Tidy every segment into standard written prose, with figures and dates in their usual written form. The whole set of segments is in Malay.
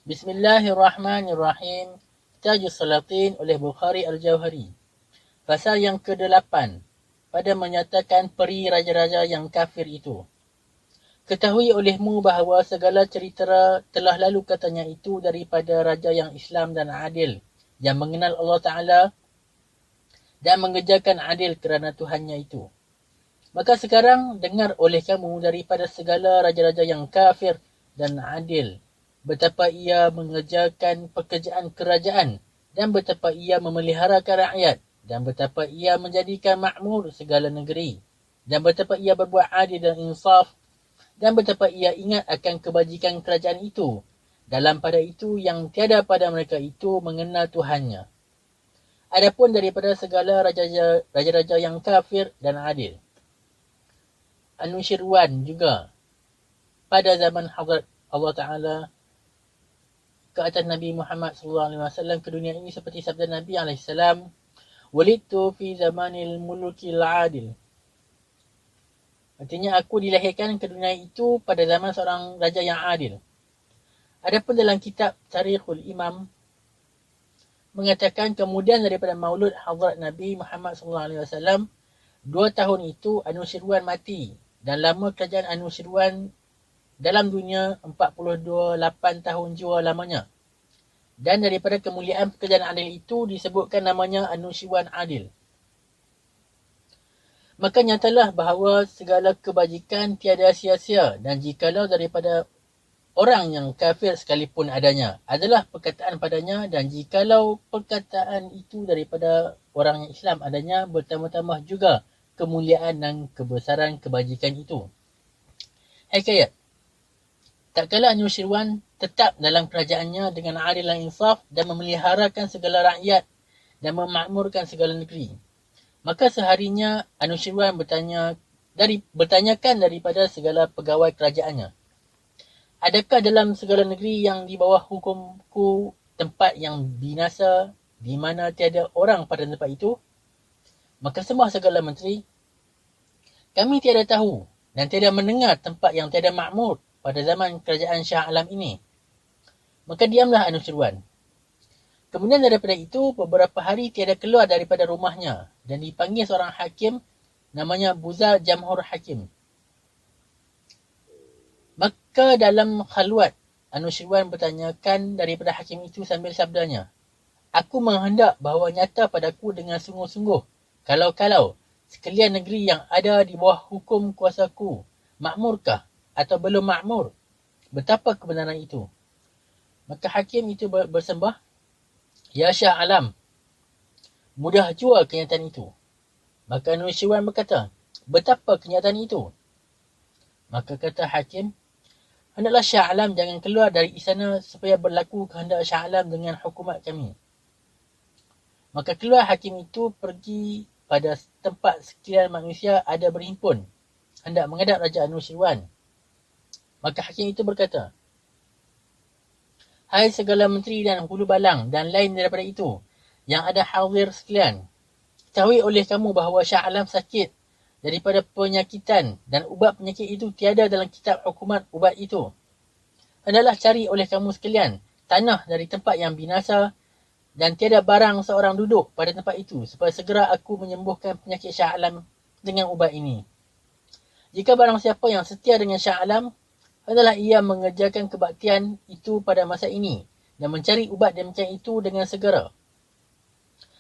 Bismillahirrahmanirrahim. Tajus Salatin oleh Bukhari Al-Jauhari. Pasal yang ke-8 pada menyatakan peri raja-raja yang kafir itu. Ketahui olehmu bahawa segala cerita telah lalu katanya itu daripada raja yang Islam dan adil, yang mengenal Allah Ta'ala dan mengerjakan adil kerana Tuhannya itu. Maka sekarang dengar oleh kamu daripada segala raja-raja yang kafir dan adil, betapa ia mengerjakan pekerjaan kerajaan dan betapa ia memeliharakan rakyat dan betapa ia menjadikan makmur segala negeri dan betapa ia berbuat adil dan insaf dan betapa ia ingat akan kebajikan kerajaan itu dalam pada itu yang tiada pada mereka itu mengenal Tuhannya. Adapun daripada segala raja-raja yang kafir dan adil, Anushirwan juga pada zaman Hazrat Allah Ta'ala ke atas Nabi Muhammad SAW ke dunia ini seperti sabda Nabi SAW, Walidtu fi zamanil mulukil adil. Artinya aku dilahirkan ke dunia itu pada zaman seorang raja yang adil. Adapun dalam kitab Tarikhul Imam mengatakan kemudian daripada maulud Hazrat Nabi Muhammad SAW, 2 tahun itu Anushirwan mati dan lama kerajaan Anushirwan dalam dunia 48 tahun jua lamanya. Dan daripada kemuliaan pekerjaan adil itu disebutkan namanya Anushirwan Adil. Maka nyatalah bahawa segala kebajikan tiada sia-sia dan jikalau daripada orang yang kafir sekalipun adanya adalah perkataan padanya dan jikalau perkataan itu daripada orang yang Islam adanya bertambah-tambah juga kemuliaan dan kebesaran kebajikan itu. Hikayat. Tak kala Anushirwan tetap dalam kerajaannya dengan adil dan insaf dan memeliharakan segala rakyat dan memakmurkan segala negeri. Maka seharinya Anushirwan bertanyakan daripada segala pegawai kerajaannya, adakah dalam segala negeri yang di bawah hukumku tempat yang binasa di mana tiada orang pada tempat itu? Maka sembah segala menteri, kami tiada tahu dan tiada mendengar tempat yang tiada makmur pada zaman kerajaan Shah Alam ini. Maka diamlah Anushirwan. Kemudian daripada itu, beberapa hari tiada keluar daripada rumahnya dan dipanggil seorang hakim namanya Buza Jamhur Hakim. Maka dalam khalwat, Anushirwan bertanyakan daripada hakim itu sambil sabdanya, aku menghendak bahawa nyata padaku dengan sungguh-sungguh, kalau-kalau sekalian negeri yang ada di bawah hukum kuasaku, makmurkah atau belum makmur? Betapa kebenaran itu? Maka hakim itu bersembah, Ya Shah Alam, mudah jua kenyataan itu. Maka Anushirwan berkata, betapa kenyataan itu? Maka kata hakim, hendaklah Shah Alam jangan keluar dari istana supaya berlaku kehendak Shah Alam dengan hukumat kami. Maka keluar hakim itu pergi pada tempat sekalian manusia ada berhimpun, hendak menghadap Raja Anushirwan. Maka hakim itu berkata, hai segala menteri dan hulu balang dan lain daripada itu yang ada hadir sekalian, ketahui oleh kamu bahawa Shah Alam sakit daripada penyakitan dan ubat penyakit itu tiada dalam kitab hukumat ubat itu. Hendaklah cari oleh kamu sekalian tanah dari tempat yang binasa dan tiada barang seorang duduk pada tempat itu supaya segera aku menyembuhkan penyakit Shah Alam dengan ubat ini. Jika barang siapa yang setia dengan Shah Alam, hendaklah ia mengerjakan kebaktian itu pada masa ini dan mencari ubat demikian itu dengan segera.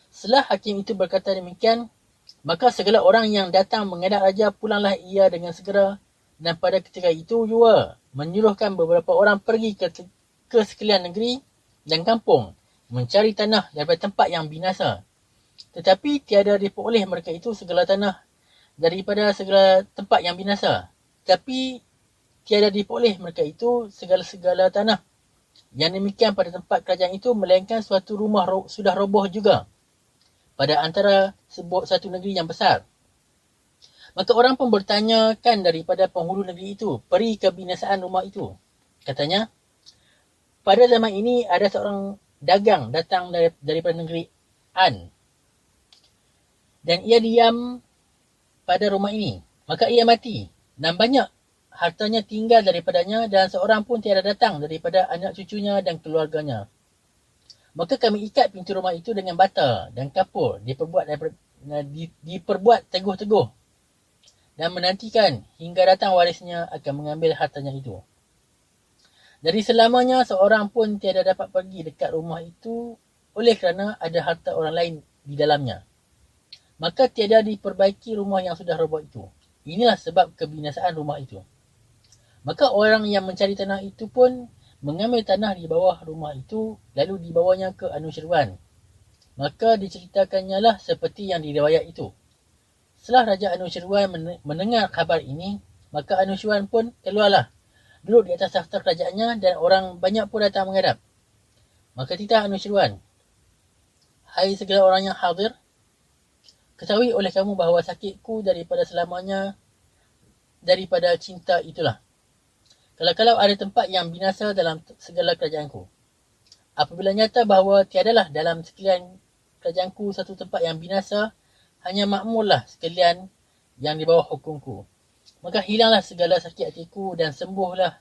Setelah hakim itu berkata demikian, maka segala orang yang datang menghadap raja pulanglah ia dengan segera dan pada ketika itu juga menyuruhkan beberapa orang pergi ke sekalian negeri dan kampung mencari tanah daripada tempat yang binasa. Tetapi tiada diperoleh mereka itu segala tanah daripada segala tempat yang binasa. Tapi tiada diperoleh mereka itu segala-segala tanah yang demikian pada tempat kerajaan itu, melainkan suatu rumah sudah roboh juga pada antara satu negeri yang besar. Maka orang pun bertanyakan daripada penghulu negeri itu peri kebinasaan rumah itu. Katanya, pada zaman ini ada seorang dagang datang daripada negeri An dan ia diam pada rumah ini. Maka ia mati dan banyak hartanya tinggal daripadanya dan seorang pun tiada datang daripada anak cucunya dan keluarganya. Maka kami ikat pintu rumah itu dengan bata dan kapur, diperbuat teguh-teguh dan menantikan hingga datang warisnya akan mengambil hartanya itu. Dari selamanya seorang pun tiada dapat pergi dekat rumah itu oleh kerana ada harta orang lain di dalamnya. Maka tiada diperbaiki rumah yang sudah roboh itu. Inilah sebab kebinasaan rumah itu. Maka orang yang mencari tanah itu pun mengambil tanah di bawah rumah itu, lalu dibawanya ke Anushirwan. Maka diceritakannya lah seperti yang diriwayat itu. Setelah Raja Anushirwan mendengar khabar ini, maka Anushirwan pun keluarlah, duduk di atas takhta kerajaannya dan orang banyak pun datang menghadap. Maka titah Anushirwan, hai segala orang yang hadir, ketahui oleh kamu bahawa sakitku daripada selamanya, daripada cinta itulah. Kalau ada tempat yang binasa dalam segala kerajaanku. Apabila nyata bahawa tiadalah dalam sekalian kerajaanku satu tempat yang binasa, hanya makmurlah sekalian yang di bawah hukumku. Maka hilanglah segala sakit hatiku dan sembuhlah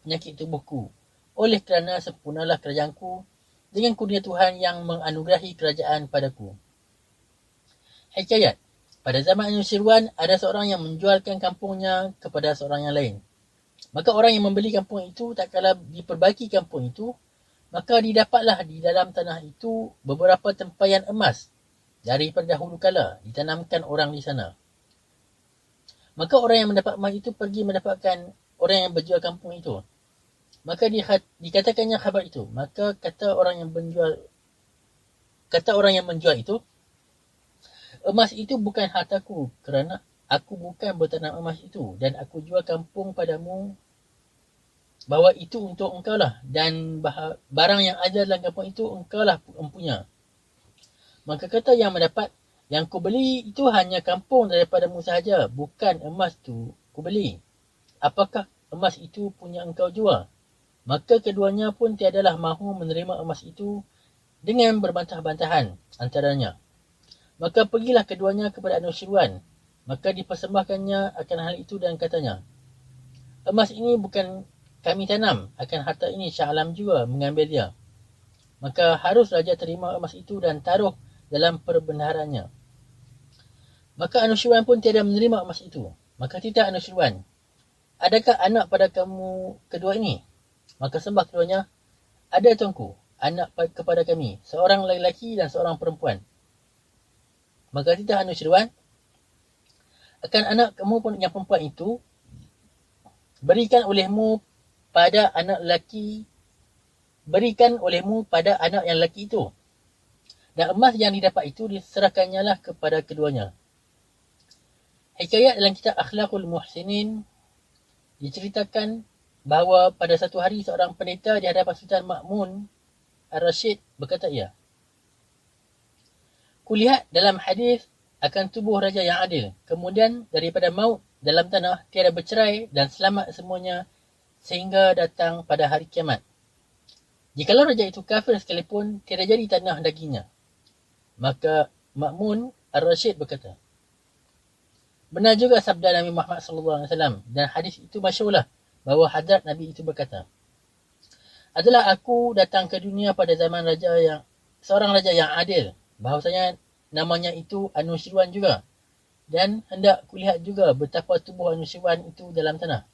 penyakit tubuhku. Oleh kerana sempurnalah kerajaanku dengan kurnia Tuhan yang menganugerahi kerajaan padaku. Hikayat. Pada zaman Anushirwan, ada seorang yang menjualkan kampungnya kepada seorang yang lain. Maka orang yang membeli kampung itu, tak kala diperbaiki kampung itu, maka didapatlah di dalam tanah itu beberapa tempayan emas daripada dahulu kala ditanamkan orang di sana. Maka orang yang mendapat emas itu pergi mendapatkan orang yang berjual kampung itu. Maka dikatakannya khabar itu. Maka kata orang yang menjual itu, emas itu bukan hartaku kerana aku bukan bertanam emas itu dan aku jual kampung padamu bahawa itu untuk engkau lah dan barang yang ada dalam kampung itu engkau lah empunya. Maka kata yang mendapat, yang ku beli itu hanya kampung daripadamu sahaja, bukan emas tu ku beli. Apakah emas itu punya engkau jual? Maka keduanya pun tiadalah mahu menerima emas itu dengan berbantah-bantahan antaranya. Maka pergilah keduanya kepada Anushirwan. Maka dipersembahkannya akan hal itu dan katanya, emas ini bukan kami tanam, akan harta ini Shah Alam juga mengambil dia. Maka harus raja terima emas itu dan taruh dalam perbendaharannya. Maka Anushirwan pun tiada menerima emas itu. Maka titah Anushirwan, adakah anak pada kamu kedua ini? Maka sembah keduanya, ada tuanku, anak kepada kami, seorang lelaki dan seorang perempuan. Maka titah Anushirwan, akan anak kamu pun yang perempuan itu berikan olehmu pada anak yang lelaki itu, dan emas yang didapat itu diserahkannya lah kepada keduanya. Hikayat dalam kitab Akhlaqul Muhsinin diceritakan bahawa pada satu hari seorang pendeta di hadapan Sultan Ma'mun Ar-Rashid berkata ia, kulihat dalam hadis akan tubuh raja yang adil. Kemudian daripada maut dalam tanah tiada bercerai dan selamat semuanya sehingga datang pada hari kiamat. Jikalau raja itu kafir sekalipun, tiada jadi tanah dagingnya. Maka Ma'mun Ar-Rashid berkata, benar juga sabda Nabi Muhammad SAW dan hadis itu masyhurlah bahawa hadrat Nabi itu berkata, adalah aku datang ke dunia pada zaman seorang raja yang adil, bahawasanya namanya itu Anushirwan juga, dan hendak kulihat juga betapa tubuh Anushirwan itu dalam tanah.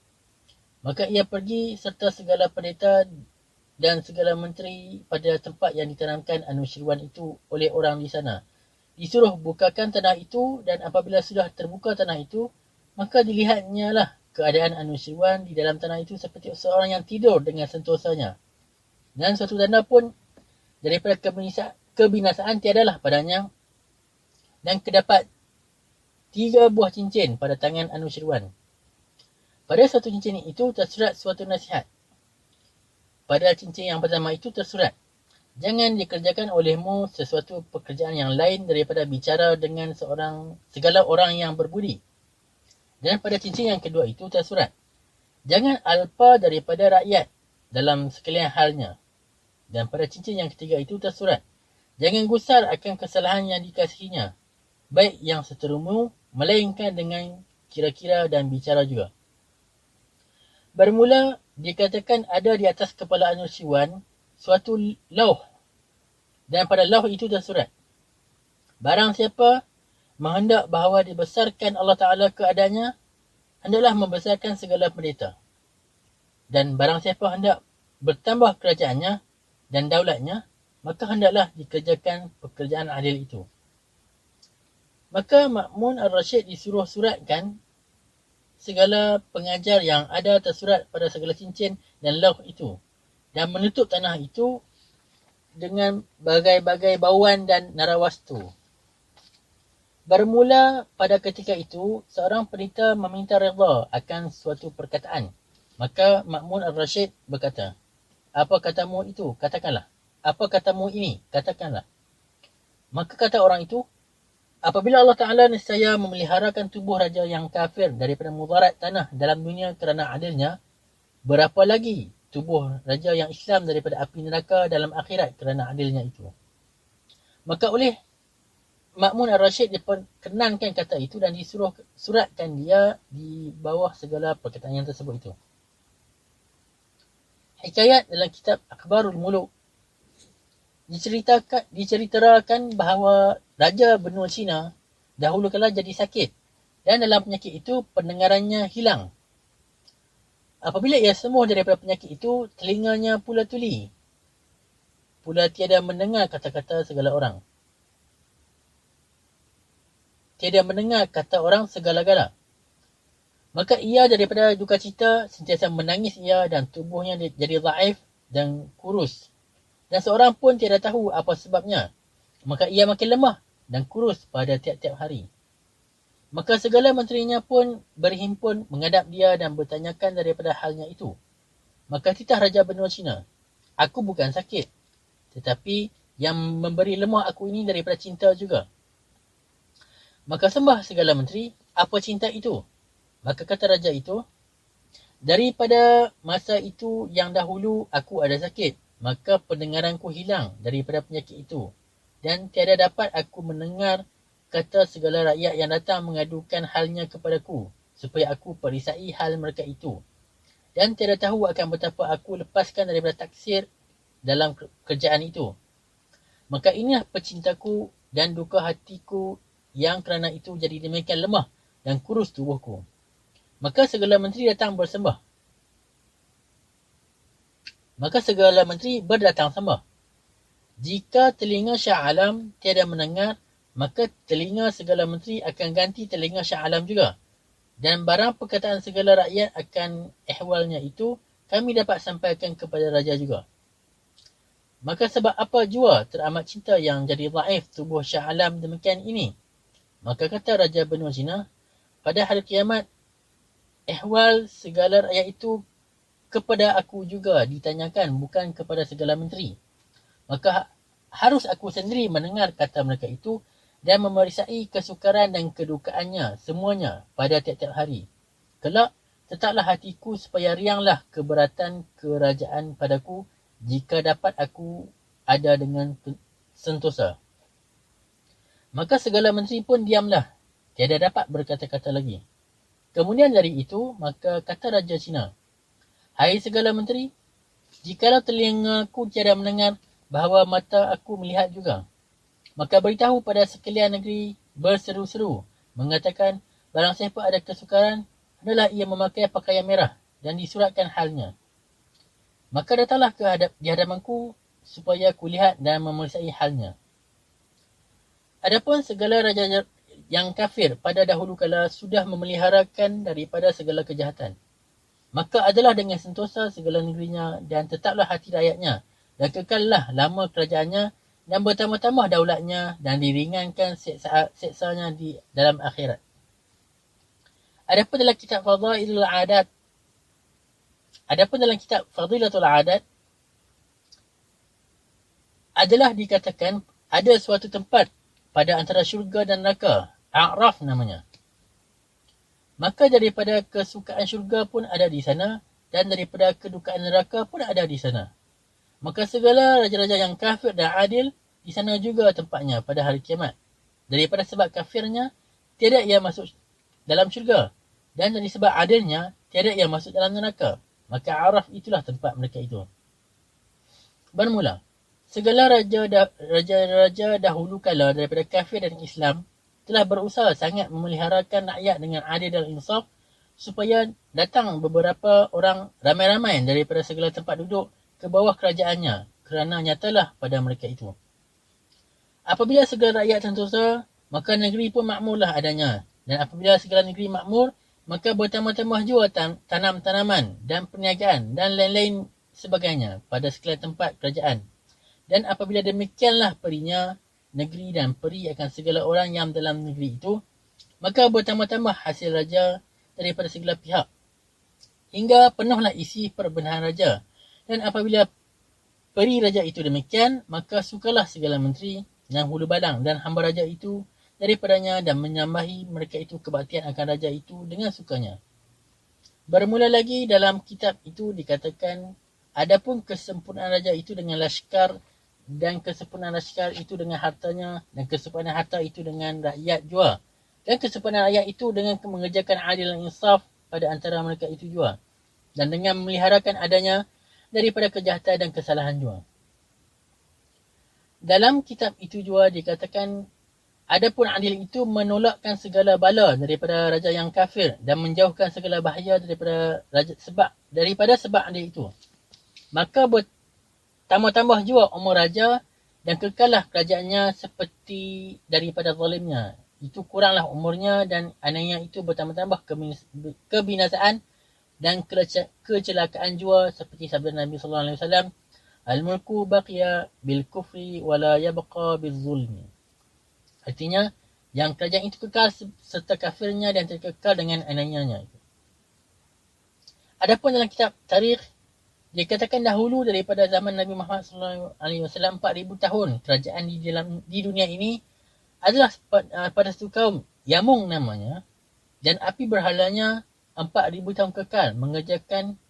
Maka ia pergi serta segala pendeta dan segala menteri pada tempat yang ditanamkan Anushirwan itu oleh orang di sana. Disuruh bukakan tanah itu, dan apabila sudah terbuka tanah itu, maka dilihatnya lah keadaan Anushirwan di dalam tanah itu seperti seorang yang tidur dengan sentosanya. Dan suatu tanda pun daripada kebinasaan tiadalah padanya, dan kedapat 3 buah cincin pada tangan Anushirwan. Pada satu cincin itu tersurat suatu nasihat. Pada cincin yang pertama itu tersurat, jangan dikerjakan olehmu sesuatu pekerjaan yang lain daripada bicara dengan segala orang yang berbudi. Dan pada cincin yang kedua itu tersurat, jangan alpa daripada rakyat dalam sekalian halnya. Dan pada cincin yang ketiga itu tersurat, jangan gusar akan kesalahan yang dikasihinya, baik yang seterumu, melainkan dengan kira-kira dan bicara juga. Bermula, dikatakan ada di atas kepala Anusyirwan suatu lauh, dan pada lauh itu tersurat, barang siapa menghendak bahawa dibesarkan Allah Ta'ala keadaannya, hendaklah membesarkan segala pendeta. Dan barang siapa hendak bertambah kerajaannya dan daulatnya, maka hendaklah dikerjakan pekerjaan adil itu. Maka Ma'mun Ar-Rasyid disuruh suratkan segala pengajar yang ada tersurat pada segala cincin dan lauh itu, dan menutup tanah itu dengan bagai-bagai bauan dan narawastu. Bermula pada ketika itu, seorang pendeta meminta redha akan suatu perkataan. Maka Ma'mun Ar-Rasyid berkata, apa katamu itu? Katakanlah. Apa katamu ini? Katakanlah. Maka kata orang itu, apabila Allah Ta'ala nescaya memeliharakan tubuh raja yang kafir daripada mudarat tanah dalam dunia kerana adilnya, berapa lagi tubuh raja yang Islam daripada api neraka dalam akhirat kerana adilnya itu. Maka oleh Ma'mun Ar-Rasyid diperkenankan kata itu dan disuruh suratkan dia di bawah segala perkataan yang tersebut itu. Hikayat dalam kitab Akhbarul Muluk diceritakan bahawa Raja benua Cina dahulu kala jadi sakit, dan dalam penyakit itu pendengarannya hilang. Apabila ia sembuh daripada penyakit itu, telinganya pula tuli, pula tiada mendengar kata-kata segala orang. Tiada mendengar kata orang segala-gala. Maka ia daripada duka cita sentiasa menangis ia, dan tubuhnya jadi dhaif dan kurus. Dan seorang pun tiada tahu apa sebabnya. Maka ia makin lemah dan kurus pada tiap-tiap hari. Maka segala menterinya pun berhimpun menghadap dia dan bertanyakan daripada halnya itu. Maka titah Raja benua Cina, aku bukan sakit, tetapi yang memberi lemah aku ini daripada cinta juga. Maka sembah segala menteri, apa cinta itu? Maka kata raja itu, daripada masa itu yang dahulu aku ada sakit, maka pendengaranku hilang daripada penyakit itu, dan tiada dapat aku mendengar kata segala rakyat yang datang mengadukan halnya kepadaku, supaya aku perisai hal mereka itu, dan tiada tahu akan betapa aku lepaskan daripada taksir dalam kerjaan itu. Maka inilah pecintaku dan duka hatiku, yang kerana itu jadi demikian lemah dan kurus tubuhku. Maka segala menteri berdatang sembah. Jika telinga Shah Alam tiada mendengar, maka telinga segala menteri akan ganti telinga Shah Alam juga. Dan barang perkataan segala rakyat akan ehwalnya itu, kami dapat sampaikan kepada raja juga. Maka sebab apa jua teramat cinta yang jadi dhaif tubuh Shah Alam demikian ini? Maka kata Raja benua Cina, pada hari kiamat, ehwal segala rakyat itu kepada aku juga ditanyakan, bukan kepada segala menteri. Maka harus aku sendiri mendengar kata mereka itu dan memeriksa kesukaran dan kedukaannya semuanya pada tiap-tiap hari. Kelak, tetaplah hatiku supaya rianglah keberatan kerajaan padaku jika dapat aku ada dengan sentosa. Maka segala menteri pun diamlah, tiada dapat berkata-kata lagi. Kemudian dari itu, maka kata Raja Cina, hai segala menteri, jikalau telingaku tiada mendengar, bahawa mata aku melihat juga, maka beritahu pada sekalian negeri berseru-seru, mengatakan barang siapa ada kesukaran, hendaklah ia memakai pakaian merah dan disuratkan halnya. Maka datanglah di hadapanku supaya aku lihat dan memeriksa halnya. Adapun segala raja yang kafir pada dahulu kala sudah memeliharakan daripada segala kejahatan, maka adalah dengan sentosa segala negerinya dan tetaplah hati rakyatnya, dan kekallah lama kerajaannya dan bertambah-tambah daulatnya dan diringankan seksanya di dalam akhirat. Adapun dalam kitab Fadilatul Adat adalah dikatakan ada suatu tempat pada antara syurga dan neraka, A'raf namanya. Maka daripada kesukaan syurga pun ada di sana, dan daripada kedukaan neraka pun ada di sana. Maka segala raja-raja yang kafir dan adil, di sana juga tempatnya pada hari kiamat. Daripada sebab kafirnya, tiada ia masuk dalam syurga, dan dari sebab adilnya, tiada ia masuk dalam neraka. maka Araf itulah tempat mereka itu. Bermula, segala raja-raja dahulu kala daripada kafir dan Islam telah berusaha sangat memeliharakan rakyat dengan adil dan insaf supaya datang beberapa orang ramai-ramai daripada segala tempat duduk ke bawah kerajaannya, kerana nyatalah pada mereka itu. Apabila segala rakyat sentosa, maka negeri pun makmurlah adanya. Dan apabila segala negeri makmur, maka bertambah-tambah jua tanam-tanaman dan perniagaan dan lain-lain sebagainya pada segala tempat kerajaan. Dan apabila demikianlah perinya negeri dan peri akan segala orang yang dalam negeri itu, maka bertambah-tambah hasil raja daripada segala pihak, hingga penuhlah isi perbenahan raja. Dan apabila peri raja itu demikian, maka sukalah segala menteri yang hulu balang dan hamba raja itu daripadanya dan menyambahi mereka itu kebaktian akan raja itu dengan sukanya. Bermula lagi dalam kitab itu dikatakan, adapun kesempurnaan raja itu dengan laskar, dan kesempurnaan laskar itu dengan hartanya, dan kesempurnaan harta itu dengan rakyat jua, dan kesempurnaan rakyat itu dengan mengerjakan adil dan insaf pada antara mereka itu jua, dan dengan memeliharakan adanya daripada kejahatan dan kesalahan jua. Dalam kitab itu jua dikatakan, adapun adil itu menolakkan segala bala daripada raja yang kafir dan menjauhkan segala bahaya daripada sebab adil itu. Maka bertambah-tambah jua umur raja dan kekallah kerajaannya seperti daripada zalimnya. Itu kuranglah umurnya dan anaknya itu bertambah-tambah kebinasaan dan kecelakaan jua seperti sabda Nabi sallallahu alaihi wasallam, al-mulku baqiya bil kufri wala yabqa bil zulmi. Artinya, yang kerajaan itu kekal serta kafirnya dan terkekal dengan anaknya. Adapun dalam kitab tarikh, dikatakan dahulu daripada zaman Nabi Muhammad sallallahu alaihi wasallam 4000 tahun kerajaan di dunia ini adalah pada satu kaum Yamung namanya, dan api berhalanya 4000 tahun kekal mengerjakan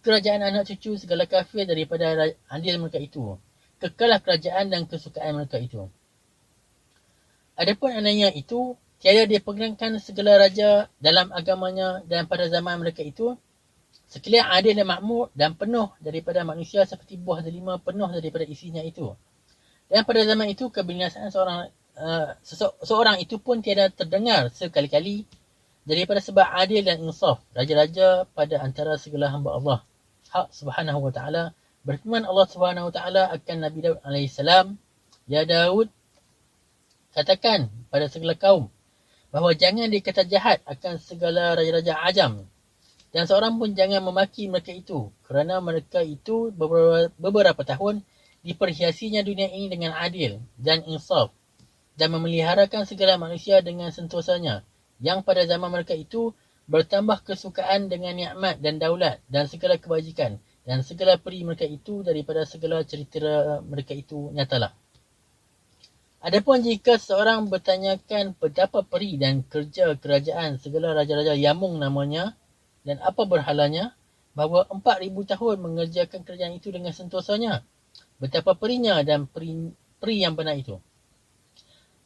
kerajaan anak cucu segala kafir daripada adil mereka itu. Kekallah kerajaan dan kesukaan mereka itu. Adapun anaknya itu, tiada dia pegangkan segala raja dalam agamanya, dan pada zaman mereka itu, sekalian adil dan makmur dan penuh daripada manusia seperti buah delima penuh daripada isinya itu. Dan pada zaman itu, kebinasaan seorang itu pun tiada terdengar sekali-kali daripada sebab adil dan insaf raja-raja pada antara segala hamba Allah. Hak subhanahu wa ta'ala, berfirman Allah subhanahu wa ta'ala akan Nabi Daud alaihissalam, Ya Daud, katakan pada segala kaum bahawa jangan dikata jahat akan segala raja-raja ajam, dan seorang pun jangan memaki mereka itu, kerana mereka itu beberapa tahun diperhiasinya dunia ini dengan adil dan insaf, dan memeliharakan segala manusia dengan sentosanya, yang pada zaman mereka itu bertambah kesukaan dengan nikmat dan daulat dan segala kebajikan, dan segala peri mereka itu daripada segala cerita mereka itu nyatalah. Adapun jika seorang bertanyakan betapa peri dan kerja kerajaan segala raja-raja Yamung namanya dan apa berhalanya, bahawa 4000 tahun mengerjakan kerajaan itu dengan sentosanya, betapa perinya dan peri yang benar itu.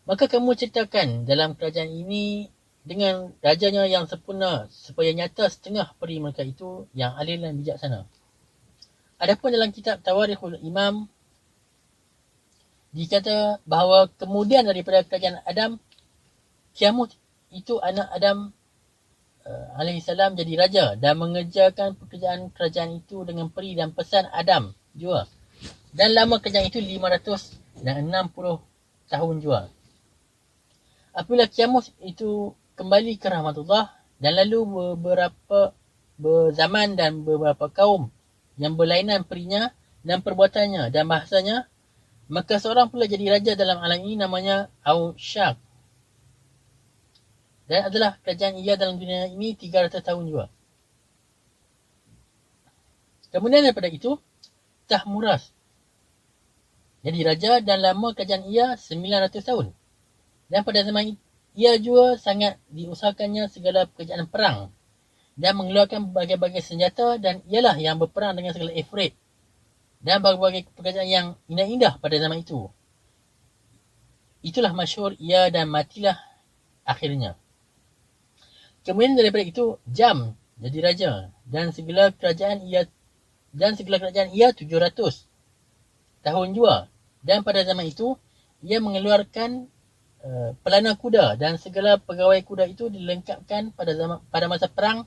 Maka kamu ceritakan dalam kerajaan ini dengan rajanya yang sempurna, supaya nyata setengah peri mereka itu yang adil dan bijaksana. Adapun dalam kitab Tawarikhul Imam, dikata bahawa kemudian daripada kerajaan Adam, Kiamut itu anak Adam alaihissalam jadi raja dan mengerjakan pekerjaan kerajaan itu dengan peri dan pesan Adam jua. Dan lama kerajaan itu 560 tahun jua. Apabila Kiamut itu kembali ke rahmatullah dan lalu beberapa berzaman dan beberapa kaum yang berlainan perinya dan perbuatannya dan bahasanya, maka seorang pula jadi raja dalam alam ini namanya Aushak. Dan adalah kerajaan ia dalam dunia ini 300 tahun juga. Kemudian daripada itu, Tahmuras jadi raja dan lama kerajaan ia 900 tahun. Dan pada zaman ia juga sangat diusahakannya segala pekerjaan perang dan mengeluarkan berbagai-bagai senjata, dan ialah yang berperang dengan segala ifrit dan berbagai pekerjaan yang indah-indah pada zaman itu. Itulah masyhur ia dan matilah akhirnya. Kemudian daripada itu, Jam jadi raja dan segala kerajaan ia 700 tahun jua. Dan pada zaman itu ia mengeluarkan pelana kuda dan segala pegawai kuda itu dilengkapkan pada masa perang,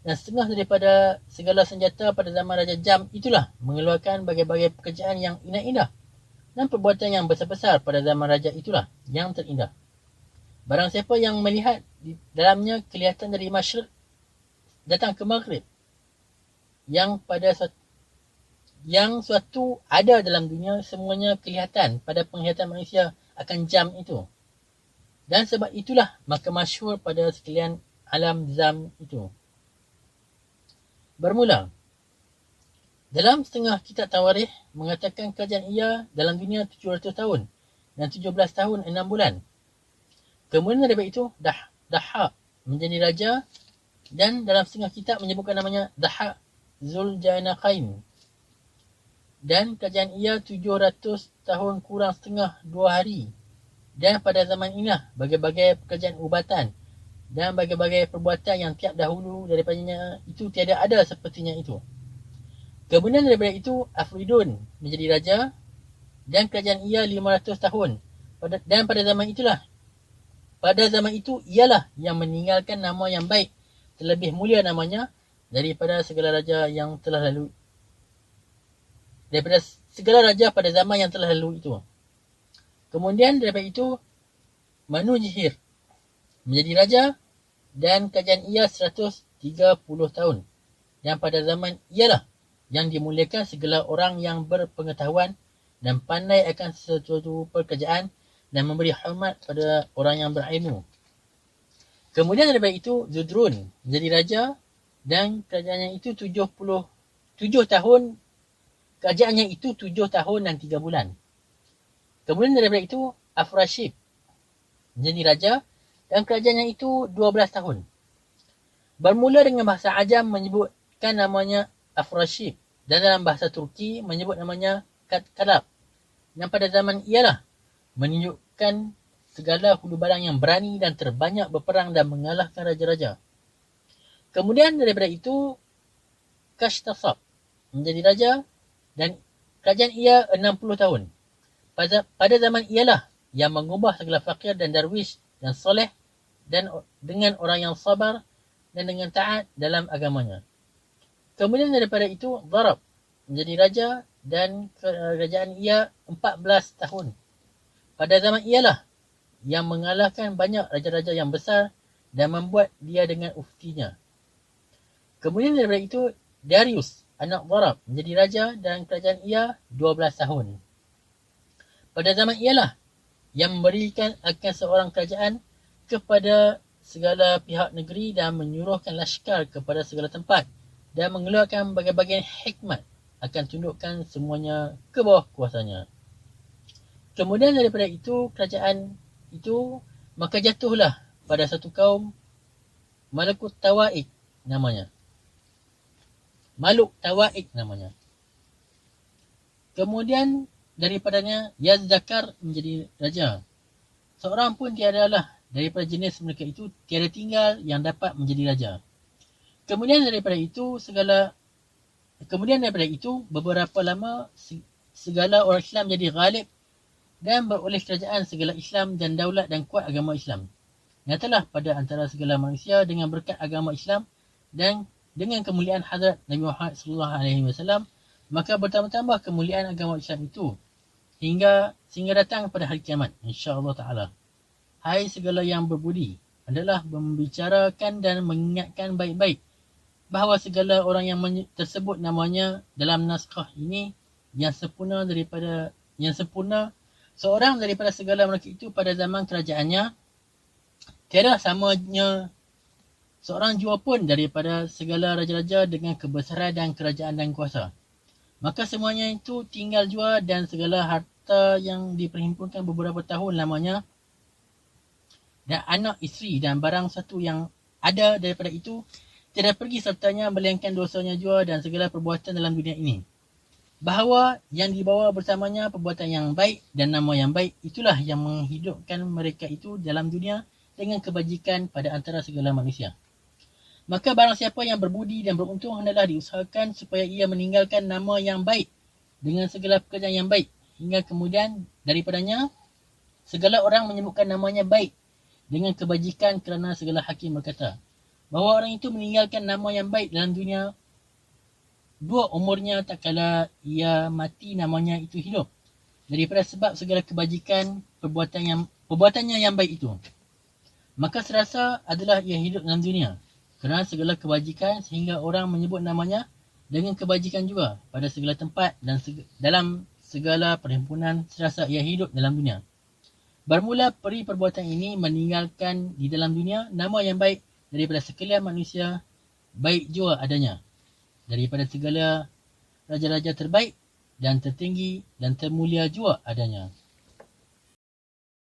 dan setengah daripada segala senjata pada zaman Raja Jam itulah mengeluarkan bagai-bagai pekerjaan yang indah-indah dan perbuatan yang besar-besar pada zaman raja itulah yang terindah. Barang siapa yang melihat di dalamnya kelihatan dari masyriq datang ke maghrib, yang suatu ada dalam dunia semuanya kelihatan pada penglihatan manusia akan jam itu. Dan sebab itulah maka masyhur pada sekalian alam zam itu. Bermula, dalam setengah kitab Tawarikh mengatakan kerajaan ia dalam dunia 700 tahun dan 17 tahun 6 bulan. Kemudian daripada itu Dahhak menjadi raja, dan dalam setengah kitab menyebutkan namanya Dahhak Zuljanaqain. Dan kerajaan ia 700 tahun kurang setengah 2 hari. Dan pada zaman inilah bagai-bagai pekerjaan ubatan dan bagai-bagai perbuatan yang tiap dahulu daripadanya itu tiada ada sepertinya itu. Kemudian daripada itu Afridun menjadi raja, dan kerajaan ia 500 tahun. Dan pada zaman itu ialah yang meninggalkan nama yang baik, terlebih mulia namanya daripada segala raja yang telah lalu. Daripada segala raja pada zaman yang telah lalu itu. Kemudian daripada itu Manu Jihir menjadi raja, dan kerajaan ia 130 tahun. Dan pada zaman ialah yang dimuliakan segala orang yang berpengetahuan dan pandai akan sesuatu pekerjaan dan memberi hormat pada orang yang berilmu. Kemudian daripada itu Zudrun menjadi raja, dan kerajaannya itu 7 tahun. Kerajaannya itu 7 tahun dan 3 bulan. Kemudian daripada itu Afrashib menjadi raja, dan kerajaannya itu 12 tahun. Bermula dengan bahasa Ajam menyebutkan namanya Afrashib, dan dalam bahasa Turki menyebut namanya Kalab. Yang pada zaman ialah menunjukkan segala hulu balang yang berani dan terbanyak berperang dan mengalahkan raja-raja. Kemudian daripada itu Kashtasap menjadi raja, dan kerajaan ia 60 tahun. Pada zaman ialah yang mengubah segala fakir dan darwish dan soleh dan dengan orang yang sabar dan dengan taat dalam agamanya. Kemudian daripada itu Dharab menjadi raja, dan kerajaan ia 14 tahun. Pada zaman ialah yang mengalahkan banyak raja-raja yang besar dan membuat dia dengan uftinya. Kemudian daripada itu Darius anak Dharab menjadi raja, dan kerajaan ia 12 tahun. Pada zaman ialah yang memberikan akan seorang kerajaan kepada segala pihak negeri dan menyuruhkan laskar kepada segala tempat dan mengeluarkan bagai-bagai hikmat akan tundukkan semuanya ke bawah kuasanya. Kemudian daripada itu kerajaan itu maka jatuhlah pada satu kaum Maluk Tawaik namanya. Kemudian daripadanya Yazdakar menjadi raja. Seorang pun tiadalah daripada jenis mereka itu tiada tinggal yang dapat menjadi raja. Kemudian daripada itu beberapa lama segala orang Islam jadi ghalib dan beroleh kerajaan segala Islam dan daulat dan kuat agama Islam. Nyatalah pada antara segala manusia dengan berkat agama Islam dan dengan kemuliaan Hazrat Nabi Muhammad SAW, maka bertambah-tambah kemuliaan agama Islam itu sehingga datang pada hari kiamat, insya-Allah taala. Hai segala yang berbudi, adalah membicarakan dan mengingatkan baik-baik bahawa segala orang yang tersebut namanya dalam naskah ini yang sempurna seorang daripada segala mereka itu pada zaman kerajaannya tiada samanya seorang jua pun daripada segala raja-raja dengan kebesaran dan kerajaan dan kuasa. Maka semuanya itu tinggal jua, dan segala harta yang diperhimpunkan beberapa tahun lamanya, dan anak isteri dan barang satu yang ada daripada itu tidak pergi sertanya melainkan dosanya jua dan segala perbuatan dalam dunia ini. Bahawa yang dibawa bersamanya perbuatan yang baik dan nama yang baik, itulah yang menghidupkan mereka itu dalam dunia dengan kebajikan pada antara segala manusia. Maka barang siapa yang berbudi dan beruntung hendaklah diusahakan supaya ia meninggalkan nama yang baik dengan segala pekerjaan yang baik, hingga kemudian daripadanya segala orang menyebutkan namanya baik dengan kebajikan, kerana segala hakim berkata bahawa orang itu meninggalkan nama yang baik dalam dunia dua umurnya, tak kala ia mati namanya itu hidup daripada sebab segala kebajikan perbuatannya yang baik itu. Maka serasa adalah ia hidup dalam dunia kerana segala kebajikan, sehingga orang menyebut namanya dengan kebajikan juga pada segala tempat dan dalam segala perhimpunan, serasa ia hidup dalam dunia. Bermula peri perbuatan ini meninggalkan di dalam dunia nama yang baik daripada sekalian manusia, baik jua adanya daripada segala raja-raja terbaik dan tertinggi dan termulia jua adanya.